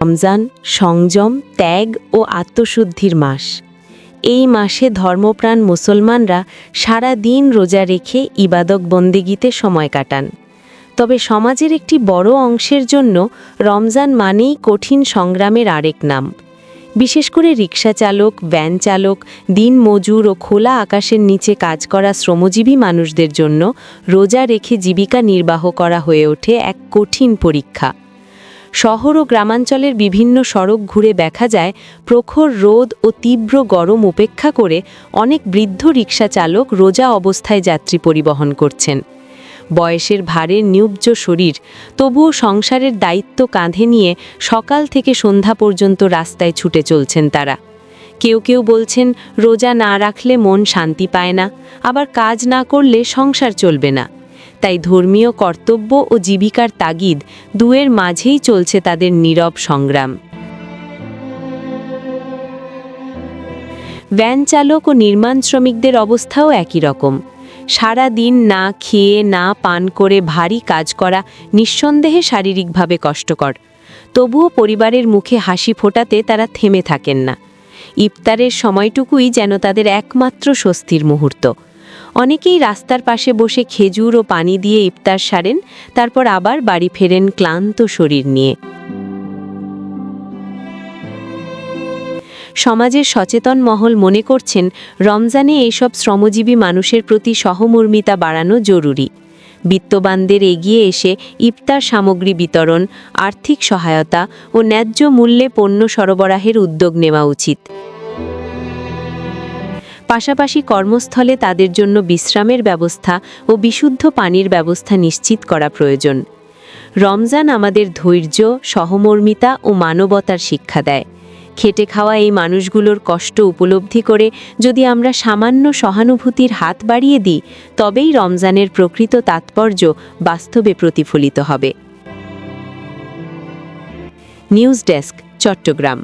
রমজান সংযম, ত্যাগ ও আত্মশুদ্ধির মাস। এই মাসে ধর্মপ্রাণ মুসলমানরা সারা দিন রোজা রেখে ইবাদত বন্দেগীতে সময় কাটান। তবে সমাজের একটি বড় অংশের জন্য রমজান মানেই কঠিন সংগ্রামের আরেক নাম। বিশেষ করে রিক্সা চালক, ভ্যান চালক, দিনমজুর ও খোলা আকাশের নিচে কাজ করা শ্রমজীবী মানুষদের জন্য রোজা রেখে জীবিকা নির্বাহ করা হয়ে ওঠে এক কঠিন পরীক্ষা। শহর ও গ্রামাঞ্চলের বিভিন্ন সড়ক ঘুরে দেখা যায় প্রখর রোদ ও তীব্র গরম উপেক্ষা করে অনেক বৃদ্ধ রিক্সা চালক রোজা অবস্থায় যাত্রী পরিবহন করছেন। বয়সের ভারে নিউব্জ শরীর, তবুও সংসারের দায়িত্ব কাঁধে নিয়ে সকাল থেকে সন্ধ্যা পর্যন্ত রাস্তায় ছুটে চলছেন তারা। কেউ কেউ বলছেন রোজা না রাখলে মন শান্তি পায় না, আবার কাজ না করলে সংসার চলবে না। তাই ধর্মীয় কর্তব্য ও জীবিকার তাগিদ দুয়ের মাঝেই চলছে তাদের নীরব সংগ্রাম। ভ্যান চালক ও নির্মাণ শ্রমিকদের অবস্থাও একই রকম। সারা দিন না খেয়ে না পান করে ভারী কাজ করা নিঃসন্দেহে শারীরিকভাবে কষ্টকর। তবুও পরিবারের মুখে হাসি ফোটাতে তারা থেমে থাকেন না। ইফতারের সময়টুকুই যেন তাদের একমাত্র স্বস্তির মুহূর্ত। অনেকেই রাস্তার পাশে বসে খেজুর ও পানি দিয়ে ইফতার সারেন, তারপর আবার বাড়ি ফেরেন ক্লান্ত শরীর নিয়ে। সমাজের সচেতন মহল মনে করছেন রমজানে এইসব শ্রমজীবী মানুষের প্রতি সহমর্মিতা বাড়ানো জরুরি। বিত্তবানদের এগিয়ে এসে ইফতার সামগ্রী বিতরণ, আর্থিক সহায়তা ও ন্যায্য মূল্যে পণ্য সরবরাহের উদ্যোগ নেওয়া উচিত। পাশাপাশি কর্মস্থলে তাদের জন্য বিশ্রামের ব্যবস্থা ও বিশুদ্ধ পানির ব্যবস্থা নিশ্চিত করা প্রয়োজন। রমজান আমাদের ধৈর্য, সহমর্মিতা ও মানবতার শিক্ষা দেয়। খেটে খাওয়া এই মানুষগুলোর কষ্ট উপলব্ধি করে যদি আমরা সামান্য সহানুভূতির হাত বাড়িয়ে দিই, তবেই রমজানের প্রকৃত তাৎপর্য বাস্তবে প্রতিফলিত হবে। News desk, Chittagong.